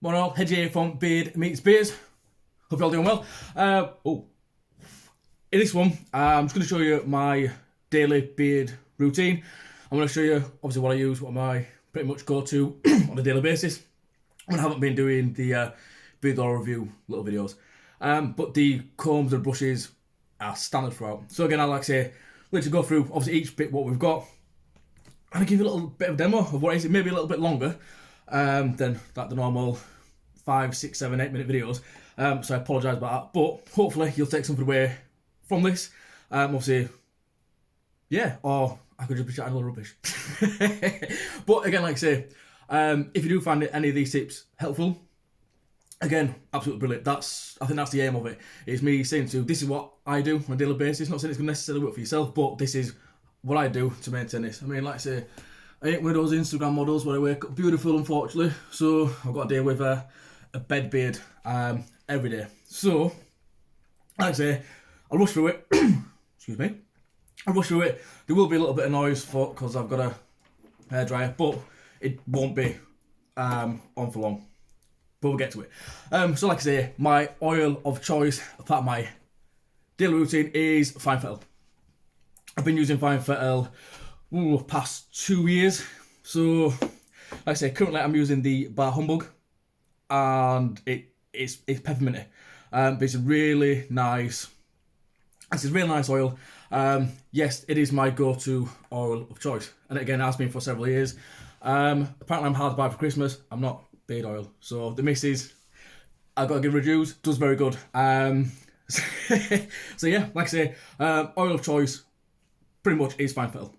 Morning all, Hedgey here from Beard Meets Beers. Hope you're all doing well. In this one, I'm just going to show you my daily beard routine. I'm going to show you obviously what I use, what I pretty much go to on a daily basis. I haven't been doing the beard oil review little videos, but the combs and brushes are standard throughout. So again, I like to say, let's go through obviously each bit what we've got, and I give you a little bit of demo of what it is. It may be a little bit longer than like the normal 5, 6, 7, 8 minute videos. So I apologise about that, but hopefully you'll take something away from this. Obviously, yeah, or I could just be chatting a little rubbish. But again, like I say, if you do find any of these tips helpful, again, absolutely brilliant. I think that's the aim of it. It's me saying to you, this is what I do on a daily basis. Not saying it's going to necessarily work for yourself, but this is what I do to maintain this. I mean, like I say, I ain't one of those Instagram models where I wake up beautiful, unfortunately. So I've got to deal with a bed beard every day. So, like I say, I'll rush through it. Excuse me. I'll rush through it. There will be a little bit of noise because I've got a hairdryer, but it won't be on for long. But we'll get to it. So like I say, my oil of choice, apart of my daily routine, is Fine Fettle. I've been using Fine Fettle past 2 years. So, like I say, currently I'm using the Bar Humbug, and it's pepperminty. But it's a really nice. It's a really nice oil. Yes, it is my go-to oil of choice, and again, it has been for several years. Apparently, I'm hard to buy for Christmas. I'm not beard oil, so the missus, I've got to give reviews. Does very good. So yeah, like I say, oil of choice pretty much is Fine Fettle.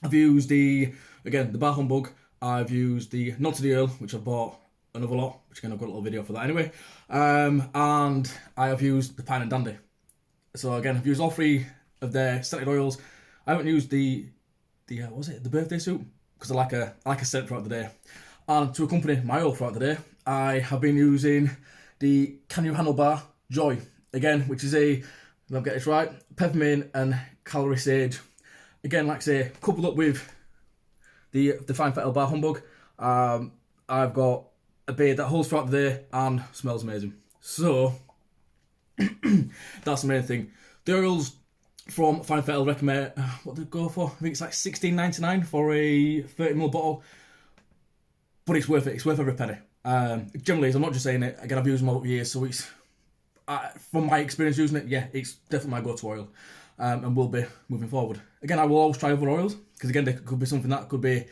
I've used the Bar Humbug. I've used the Not to the Earl, which I bought another lot, which again I've got a little video for that anyway. And I have used the Pine and Dandy. So again, I've used all three of their scented oils. I haven't used the birthday suit, because I like a scent throughout the day. And to accompany my oil throughout the day, I have been using the Handlebar Joy again, which is if I get this right, peppermint and calorie sage. Again, like I say, coupled up with the Fine Fettle Bar Humbug, I've got a beard that holds throughout the day and smells amazing. So that's the main thing. The oils from Fine Fettle recommend what they go for. I think it's like $16.99 for a 30ml bottle, but it's worth it. It's worth every penny. Generally, I'm not just saying it. Again, I've used them over years, so it's from my experience using it. Yeah, it's definitely my go-to oil, and will be moving forward. Again, I will always try other oils, because again, there could be something that could be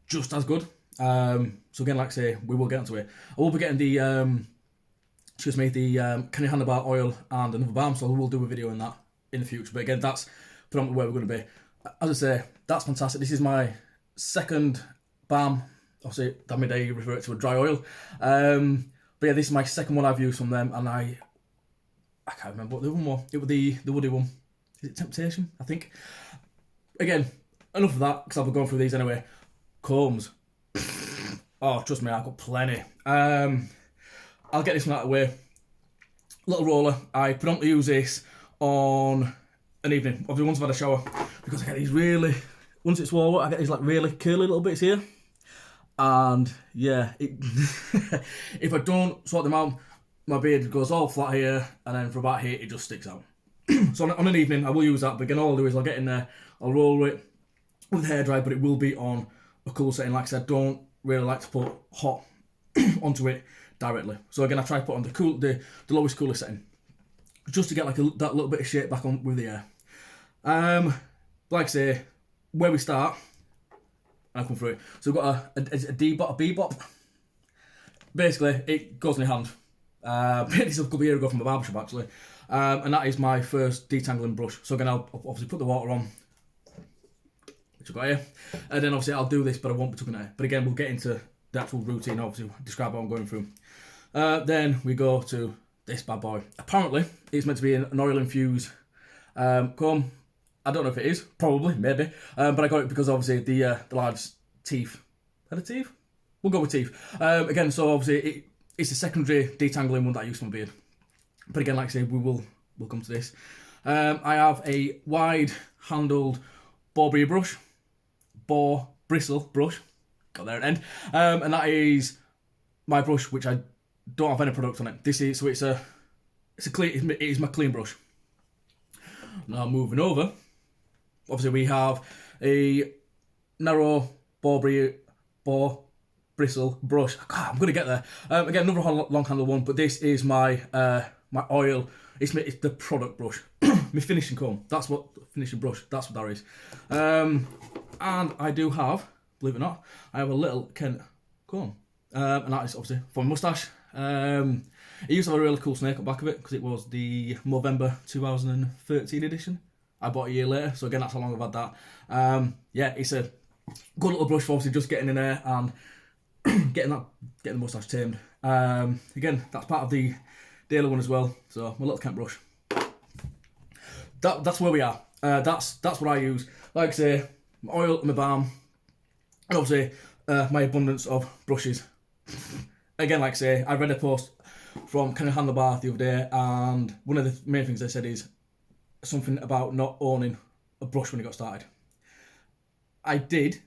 just as good. So again, like I say, we will get into it. I will be getting the Handlebar oil and another balm, so we will do a video on that in the future. But again, that's predominantly where we're going to be. As I say, that's fantastic. This is my second balm. Obviously, that made I refer it to a dry oil. But yeah, this is my second one I've used from them, and I can't remember what the other one was. It was the woody one. Is it Temptation? I think. Again, enough of that, because I'll be going through these anyway. Combs. Oh, trust me, I've got plenty. I'll get this one out of the way. Little roller. I predominantly use this on an evening. Obviously, once I've had a shower, because I get these really, once it's warm, I get these like really curly little bits here. And yeah, if I don't sort them out, my beard goes all flat here, and then from about here, it just sticks out. So on an evening, I will use that. But again, all I'll do is I'll get in there, I'll roll it with hairdryer, but it will be on a cool setting. Like I said, don't really like to put hot onto it directly. So again, I try to put on the lowest coolest setting, just to get like that little bit of shape back on with the air. Like I say, where we start, I'll come through it. So we've got a D-bop, a B-bop. Basically, it goes in your hand. This a couple of years ago from a barbershop actually, and that is my first detangling brush. So again, I'll obviously put the water on, which I've got here, and then obviously I'll do this, but I won't be tucking it. But again, we'll get into the actual routine, obviously describe what I'm going through. Then we go to this bad boy. Apparently, it's meant to be an oil infused comb. I don't know if it is, probably, maybe, but I got it because obviously the large teeth. Are the teeth? We'll go with teeth. Again, so obviously it's a secondary detangling one that I use for my beard. But again, like I say, we'll come to this. I have a wide handled boar bristle brush, got there at the end, and that is my brush, which I don't have any product on it. This is, so it's a clean, it is my clean brush. Now moving over, obviously we have a narrow boar bristle brush. God, I'm gonna get there. Again, another long handle one, but this is my my oil. It's the product brush, my finishing comb. That's what finishing brush. That's what that is. And I do have, believe it or not, I have a little Kent comb, and that is obviously for my moustache. It used to have a really cool snake up back of it because it was the November 2013 edition. I bought a year later, so again, that's how long I've had that. Yeah, it's a good little brush for obviously just getting in there and getting the moustache tamed. Again, that's part of the daily one as well. So my little Kent brush. That's where we are. That's what I use. Like I say, my oil and my balm, and obviously my abundance of brushes. Again, like I say, I read a post from kind of Handlebar the other day, and one of the main things they said is something about not owning a brush when you got started. I did,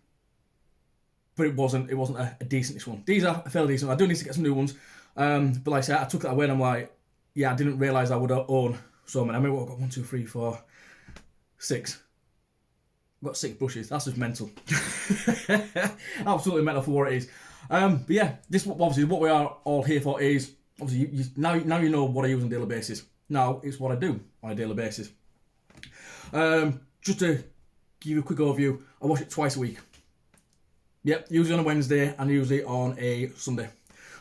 but it wasn't a decentish one. These are fairly decent. I do need to get some new ones. But like I said, I took that away and I'm like, yeah, I didn't realise I would own so many. I mean, what, I've got 1, 2, 3, 4, 6. I've got 6 brushes. That's just mental. Absolutely mental for what it is. But yeah, this obviously what we are all here for is obviously now you know what I use on a daily basis. Now it's what I do on a daily basis. Just to give you a quick overview, I wash it twice a week. Yep, usually on a Wednesday and usually on a Sunday.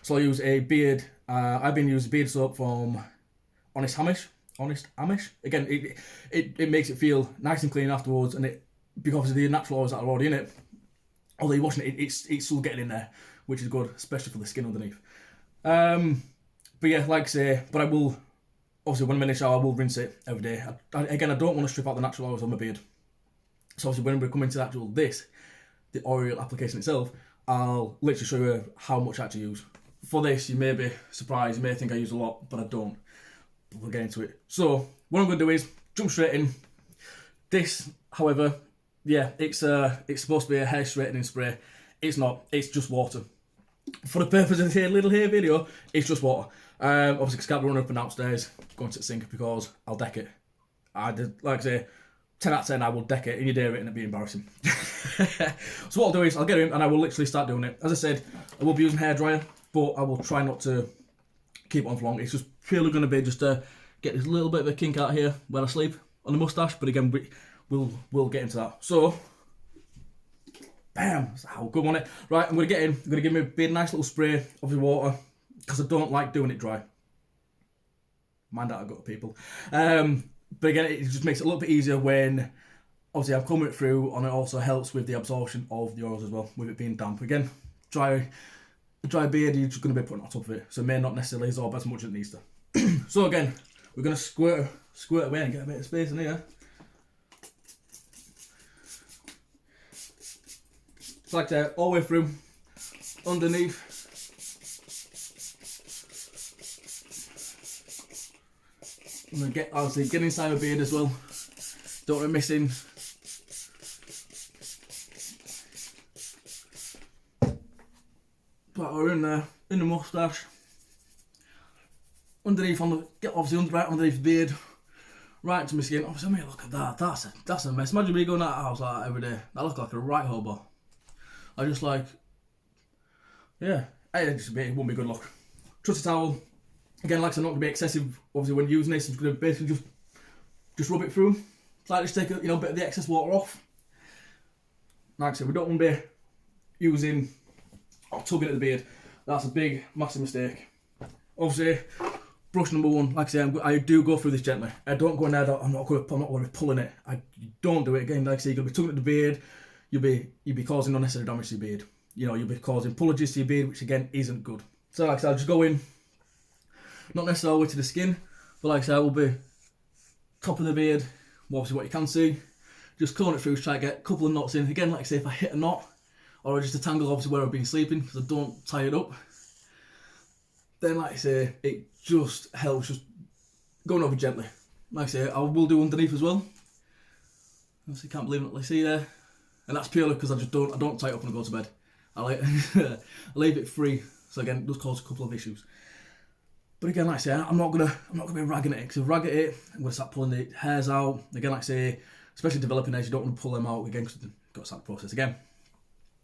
So I use a beard. I've been using beard soap from Honest Amish. Again, it makes it feel nice and clean afterwards, and it, because of the natural oils that are already in it, although you're washing it, it's still getting in there, which is good, especially for the skin underneath. But yeah, like I say, but I will, obviously when I'm in the shower, I will rinse it every day. Again, I don't want to strip out the natural oils on my beard. So obviously when we come into the oil application itself, I'll literally show you how much I actually use. For this, you may be surprised, you may think I use a lot, but I don't. But we'll get into it. So what I'm going to do is jump straight in. This, however, yeah, it's supposed to be a hair straightening spray. It's not. It's just water. For the purpose of this little hair video, it's just water. Obviously, because I can't be running up and downstairs going to the sink because I'll deck it. I did, like I say, 10 out of 10, I will deck it, and you'd hear it and it'd be embarrassing. So what I'll do is I'll get in and I will literally start doing it. As I said, I will be using hairdryer, but I will try not to keep it on for long. It's just purely going to be just to get this little bit of a kink out here where I sleep on the moustache. But again, we'll get into that. So, bam, that's how good on it. Right, I'm going to get in. I'm going to give me a big nice little spray of the water because I don't like doing it dry. Mind that, I've got people. But again, it just makes it a little bit easier when obviously I'm combing it through, and it also helps with the absorption of the oils as well, with it being damp. Again, dry beard, you're just going to be putting it on top of it, so it may not necessarily absorb as much as it needs to. So again, we're going to squirt away and get a bit of space in here. It's like that all the way through, underneath. I'm going to get inside my beard as well. Don't want it missing. But we're in the moustache. Underneath right underneath the beard. Right into my skin. Obviously, I mean, look at that. That's a mess. Imagine me going out of the house like that every day. That looks like a right hobo. I just like, yeah, it won't be a good look. Trusty towel. Again, like I said, I'm not going to be excessive. Obviously, when using this, I'm just going to basically just rub it through. Like, just take a bit of the excess water off. Like I said, we don't want to be using or tugging at the beard. That's a big, massive mistake. Obviously, brush number 1. Like I say, I do go through this gently. I don't go in there. I'm not going to be pulling it. You don't do it again. Like I say, you're going to be tugging at the beard. You'll be causing unnecessary damage to your beard. You'll be causing pullages to your beard, which again isn't good. So like I said, I'll just go in. Not necessarily all the way to the skin, but like I said, I will be top of the beard, obviously what you can see. Just comb it through, try to get a couple of knots in. Again, like I say, if I hit a knot, or just a tangle obviously where I've been sleeping, because I don't tie it up, then like I say, it just helps just going over gently. Like I say, I will do underneath as well. Obviously can't believe what I see there. And that's purely because I don't tie it up when I go to bed. I leave it free So again, it does cause a couple of issues. But again, like I say, I'm not gonna be ragging at it, because if I rag at it, I'm gonna start pulling the hairs out. Again, like I say, especially developing hairs, you don't want to pull them out again, because you've got to start the process again.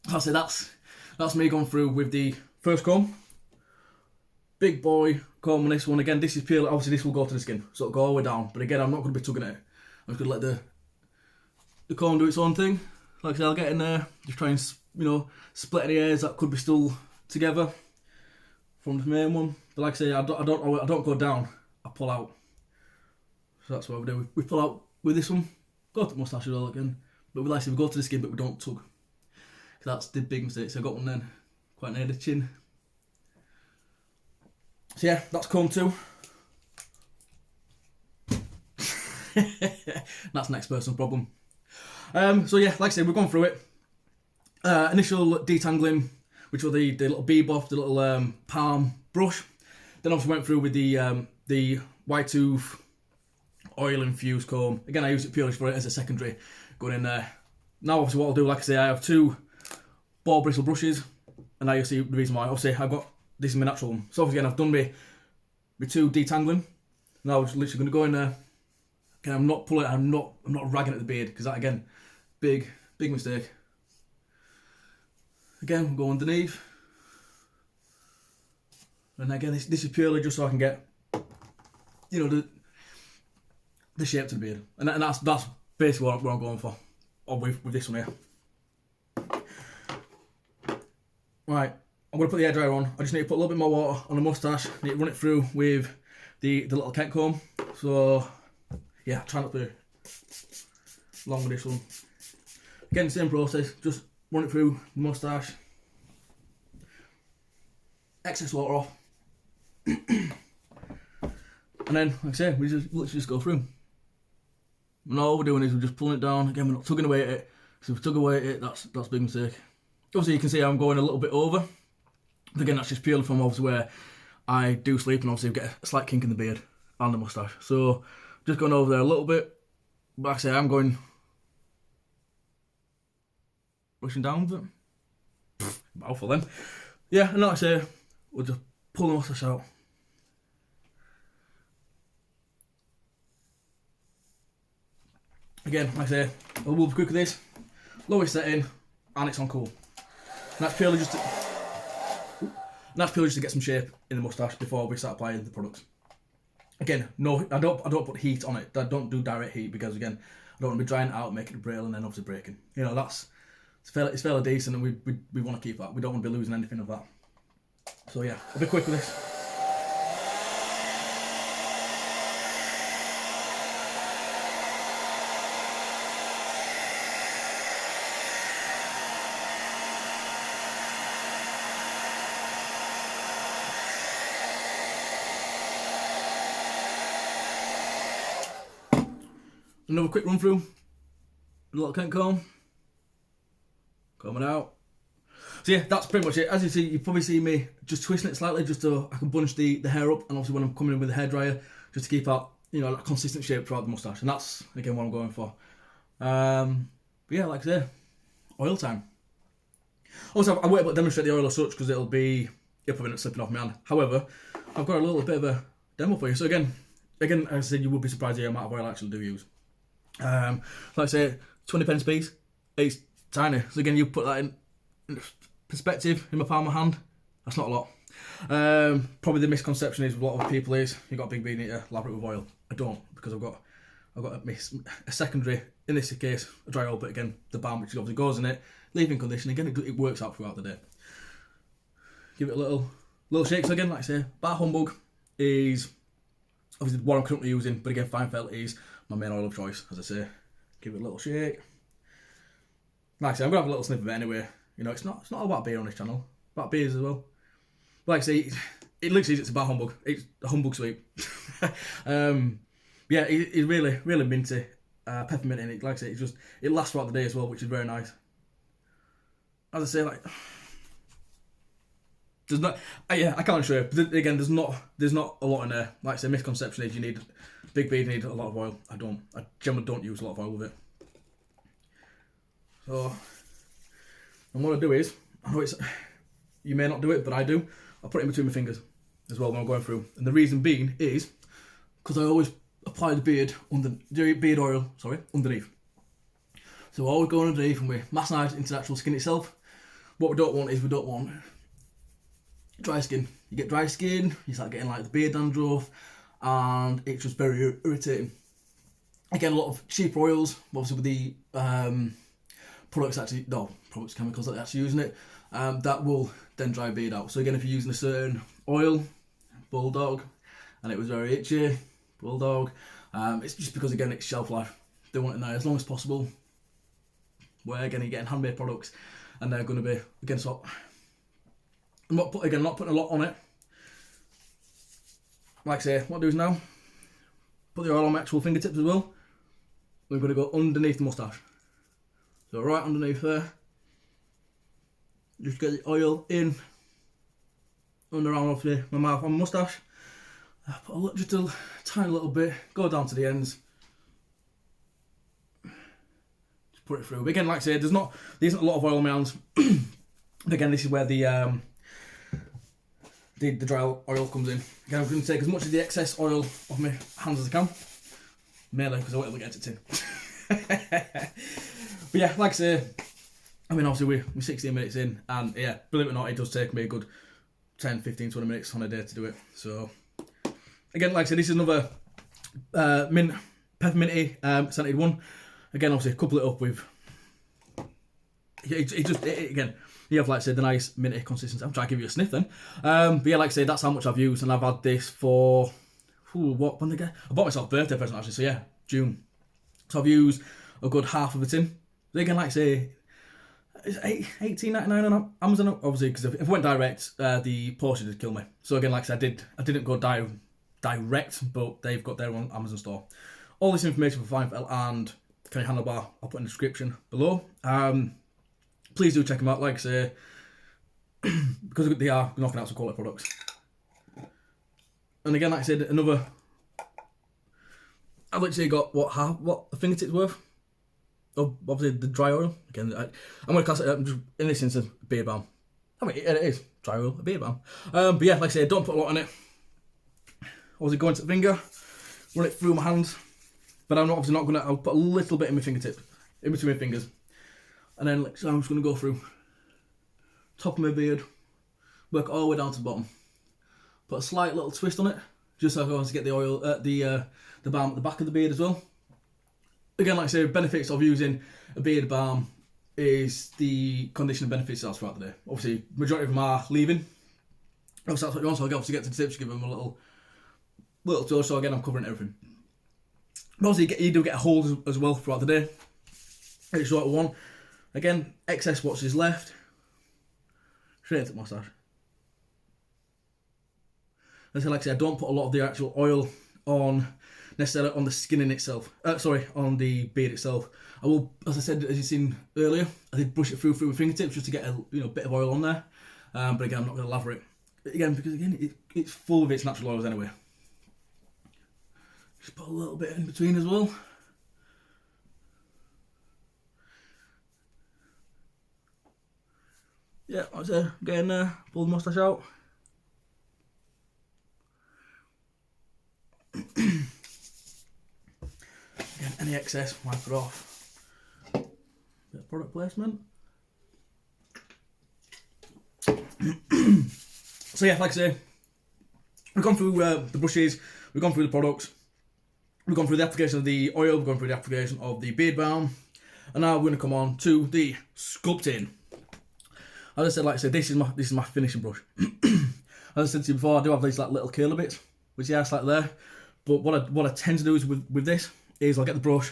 So I say that's me going through with the first comb. Big boy comb on this one. Again, this is purely, obviously this will go to the skin, so it'll go all the way down. But again, I'm not going to be tugging at it. I'm just going to let the comb do its own thing. Like I said, I'll get in there, just try and, split any hairs that could be still together from the main one. But like I say, I don't go down, I pull out. So that's what we do. We pull out with this one, go to the moustache as well again. But we like I say, we go to the skin, but we don't tug. Because that's the big mistake. So I got one then, quite near the chin. So yeah, that's comb 2. That's next person's problem. So yeah, like I said, we've gone through it. Initial detangling, which were the little beboff, the little palm brush. Then obviously went through with the white tooth oil infused comb. Again, I use it purely for it as a secondary going in there. Now obviously what I'll do, like I say, I have 2 ball bristle brushes, and now you'll see the reason why. Obviously I've got, this is my natural one. So obviously again, I've done my 2 detangling. Now I'm just literally going to go in there. Again, I'm not pulling, I'm not ragging at the beard, because that again, big mistake. Again, we'll go underneath. And again, this is purely just so I can get, the shape to the beard. And that's basically what I'm going for with this one here. Right, I'm going to put the hairdryer on. I just need to put a little bit more water on the moustache. I need to run it through with the little Kent comb. So, yeah, try not to be long with this one. Again, same process, just run it through the moustache. Excess water off. And then, like I say, we literally just go through. And all we're doing is we're just pulling it down. Again, we're not tugging away at it. So if we tug away at it, that's a big mistake. Obviously, you can see I'm going a little bit over. But again, that's just purely from obviously where I do sleep, and obviously get a slight kink in the beard and the moustache. So just going over there a little bit. But like I say, I'm going rushing down with it. Mouthful then. Yeah, and like I say, we'll just pull the moustache out. Again, like I say, we'll be quick with this. Lowest setting, and it's on cool. And that's purely just to get some shape in the moustache before we start applying the products. Again, no, I don't put heat on it. I don't do direct heat, because again, I don't want to be drying it out, making it brittle, and then obviously breaking. It's fairly decent, and we want to keep that. We don't want to be losing anything of that. So yeah, I'll be quick with this. Another quick run through. A little Kent comb. Coming out. So yeah, that's pretty much it. As you see, you probably see me just twisting it slightly, just so I can bunch the hair up, and obviously when I'm coming in with the hairdryer, just to keep that, that consistent shape throughout the moustache. And that's again what I'm going for. But yeah, like I say, oil time. Also, I won't be able to demonstrate the oil as such, because it'll probably not slipping off my hand. However, I've got a little bit of a demo for you. So again, as I said, you would be surprised at the amount of oil I actually do use. Like I say, 20 pence piece. It's tiny. So again, you put that in perspective in my palm of my hand. That's not a lot. Probably the misconception is with a lot of people is you've got a big beard, you need to lather it with oil. I don't, because I've got a secondary, in this case, a dry oil, but again, the balm, which obviously goes in it, leave-in condition. Again, it works out throughout the day. Give it a little shake. So again, like I say, Bar Humbug is obviously what I'm currently using, but again, Fine Fettle is my main oil of choice, as I say. Give it a little shake. Like I say, I'm going to have a little sniff of it anyway. It's not all about beer on this channel. About beers as well. But like I say, it looks easy. It's about Humbug. It's a Humbug sweep. Yeah, it's really, really minty. Peppermint in it. Like I say, it lasts throughout the day as well, which is very nice. As I say, there's not. I can't show you. But again, there's not a lot in there. Like I say, misconception is you need big beard, you need a lot of oil. I generally don't use a lot of oil with it. So, and what I do is, I know you may not do it, but I do. I put it in between my fingers as well when I'm going through. And the reason being is because I always apply the beard oil underneath. So I always go underneath and we massage into the actual skin itself. What we don't want is dry skin. You get dry skin, you start getting like the beard dandruff, and it's just very irritating. Again, a lot of cheap oils, obviously with the chemicals that they're actually using it, that will then dry beard out. So again, if you're using a certain oil, Bulldog, and it was very itchy, Bulldog, it's just because again it's shelf life. They want it now as long as possible. Where again you're getting handmade products, and they're going to be again. So I'm not putting a lot on it. Like I say, what I do is now put the oil on my actual fingertips as well. We're going to go underneath the moustache. So right underneath there, just get the oil in and around off my mouth and moustache. Put just a tiny little bit, go down to the ends. Just put it through. But again, like I said, there isn't a lot of oil on my hands. Again, this is where the dry oil comes in. Again, I'm going to take as much of the excess oil off my hands as I can. Mainly because I won't be able to get it in. But yeah, like I say, I mean obviously we're 16 minutes in, and yeah, believe it or not, it does take me a good 10, 15, 20 minutes on a day to do it. So again, like I said, this is another pepperminty scented one. Again, obviously couple it up with again, you have, like I said, the nice minty consistency. I'm trying to give you a sniff then. But yeah, like I said, that's how much I've used, and I've had this for when did I get? I bought myself a birthday present actually, so yeah, June. So I've used a good half of it in. So again, like I say, it's $18.99 on Amazon, obviously, because if I went direct, the postage would kill me. So again, like I said, I didn't go direct, but they've got their own Amazon store. All this information for Fine Fettle and Handlebar I'll put in the description below. Please do check them out, like I say, because they are knocking out some quality products. And again, like I said, I've literally got what a fingertip's worth of obviously the dry oil. Again, I'm going to class it up just in this instance, beard balm. I mean, it is dry oil, a beard balm. But yeah, like I said, don't put a lot on it. Obviously, go into the finger, run it through my hands, but I'm obviously not going to. I'll put a little bit in my fingertip, in between my fingers, and then so I'm just going to go through top of my beard, work all the way down to the bottom. Put a slight little twist on it, just so I can get the oil, the balm at the back of the beard as well. Again, like I say, benefits of using a beard balm is the conditioning benefits that's throughout the day. Obviously, majority of them are leaving. Obviously, that's what you want, so I'll obviously get to the tips, give them a little touch, so again, I'm covering everything. But obviously, you do get a hold as well throughout the day. It's short of one. Again, excess what's is left. Straight into the moustache. Like I said, I don't put a lot of the actual oil on necessarily on the skin in itself. On the beard itself. I will, as I said, as you've seen earlier, I did brush it through my fingertips just to get a bit of oil on there. But again, I'm not going to lather it. Again, because again, it's full of its natural oils anyway. Just put a little bit in between as well. Yeah, like I said, getting there, pull the moustache out. Again, any excess, wipe it off. Bit of product placement. So yeah, like I say, we've gone through the brushes, we've gone through the products, we've gone through the application of the oil, we've gone through the application of the beard balm, and now we're going to come on to the sculpting. As I said, like I said, this is my finishing brush. As I said to you before, I do have these like little curler bits, which are slightly there. But what I tend to do is with this is I'll get the brush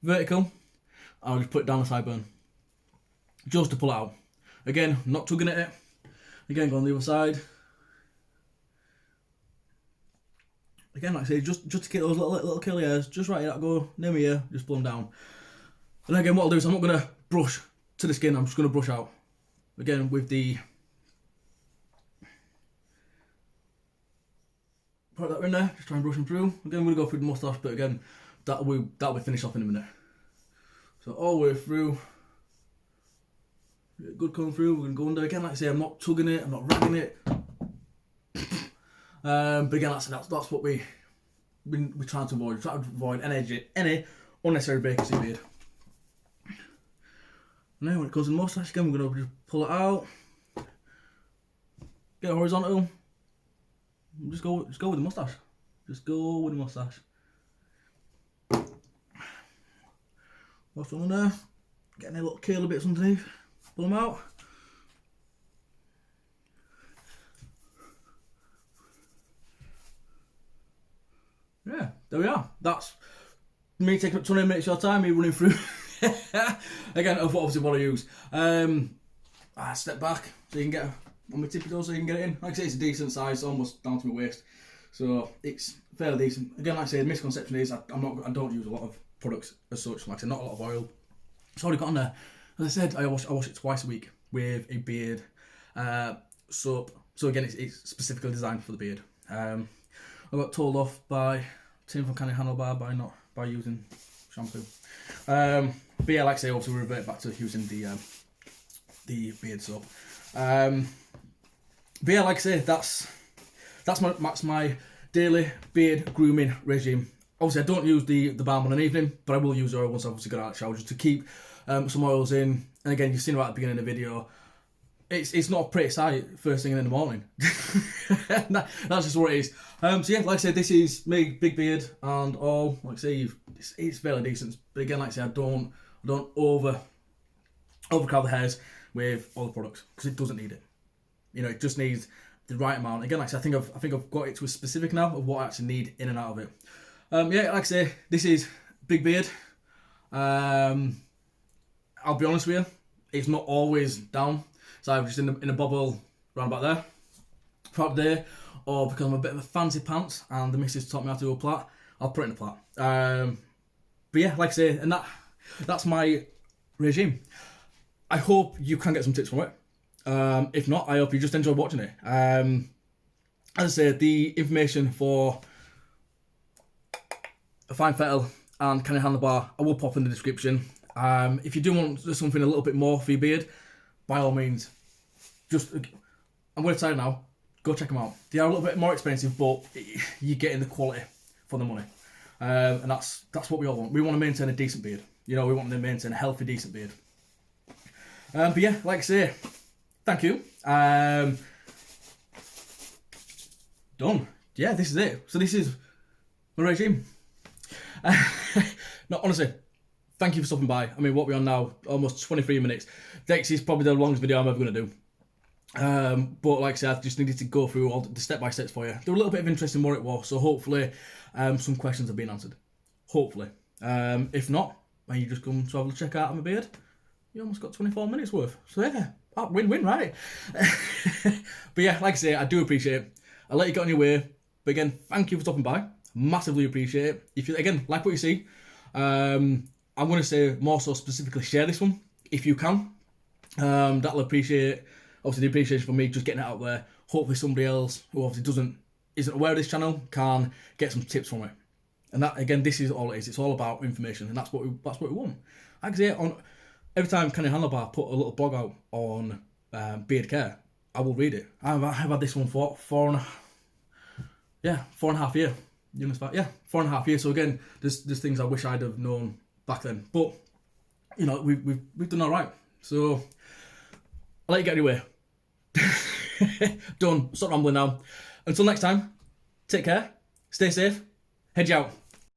vertical, and I'll just put it down the sideburn, just to pull it out. Again, not tugging at it. Again, go on the other side. Again, like I say, just to get those little curly hairs, just right here, that go near my ear, just pull them down. And again, what I'll do is I'm not going to brush to the skin, I'm just going to brush out. Again, with the... Put that in there, just try and brush them through. Again, I'm going to go through the moustache, but again, that'll be finished off in a minute. So all the way through. Good coming through, we're going to go under. Again, like I say, I'm not tugging it, I'm not ragging it. But again, that's what we try to avoid. We try to avoid any unnecessary breakage in the beard. Now when it comes to the moustache, again, we're going to just pull it out, get it horizontal, and just go with the moustache. Just go with the moustache. What's on there? Getting a little curly bits underneath. Pull them out. Yeah, there we are. That's me taking up 20 minutes of your time, me running through. Again, obviously what I use. I step back so you can get on my tippy toes so you can get it in. Like I say, it's a decent size, almost down to my waist. So it's fairly decent. Again, like I say, the misconception is I don't use a lot of products as such. Like I say, not a lot of oil. It's already got on there. As I said, I wash it twice a week with a beard soap. So again, it's specifically designed for the beard. I got told off by Tim from Handlebar by using shampoo. But yeah, like I say, obviously we revert back to using the beard soap. But yeah, like I say, that's my daily beard grooming regime. Obviously, I don't use the balm on an evening, but I will use oil once I've obviously got out of the shower just to keep some oils in. And again, you've seen right at the beginning of the video, it's not a pretty sight first thing in the morning. That's just what it is. So yeah, like I said, this is me, big beard and all. Like I say, it's fairly decent. But again, like I say, I don't overcrowd the hairs with all the products because it doesn't need it. You know, it just needs the right amount. Again, like I said, I think I've got it to a specific now of what I actually need in and out of it. Yeah, like I say, this is big beard. I'll be honest with you, it's not always down. So I'm just in a bobble around about there throughout the day, or because I'm a bit of a fancy pants and the missus taught me how to do a plait, I'll put it in a plait. But yeah, like I say, and that's my regime. I hope you can get some tips from it. If not, I hope you just enjoy watching it. As I say, the information for a Fine Fettle and Handlebar I will pop in the description. If you do want something a little bit more for your beard, by all means, I'm going to tell you now, go check them out. They are a little bit more expensive, but you're getting the quality for the money. And that's what we all want. We want to maintain a decent beard. You know, we want to maintain a healthy, decent beard. But yeah, like I say, thank you. Done. Yeah, this is it. So this is my regime. No, honestly, thank you for stopping by. I mean, what we're on now, almost 23 minutes. This is probably the longest video I'm ever going to do. But like I said, I just needed to go through all the step-by-steps for you. There were a little bit of interest in what it was, so hopefully some questions have been answered. Hopefully. If not, when you just come to have a check out of my beard, you almost got 24 minutes worth. So yeah, win-win, right? But yeah, like I say, I do appreciate it. I'll let you get on your way. But again, thank you for stopping by. Massively appreciate it. If you, again, like what you see, I'm going to say more so specifically share this one, if you can. That'll appreciate, obviously the appreciation for me just getting it out there. Hopefully somebody else who obviously isn't aware of this channel can get some tips from it. And that, again, this is all it is. It's all about information, and that's what we want. Like I say, every time Handlebar put a little blog out on beard care, I will read it. I've had this one for 4.5 years. Yeah, 4.5 years. So again, there's things I wish I'd have known back then. But you know, we've done all right. So I'll let you get anyway. Done. Stop rambling now. Until next time, take care, stay safe, Hedgey out.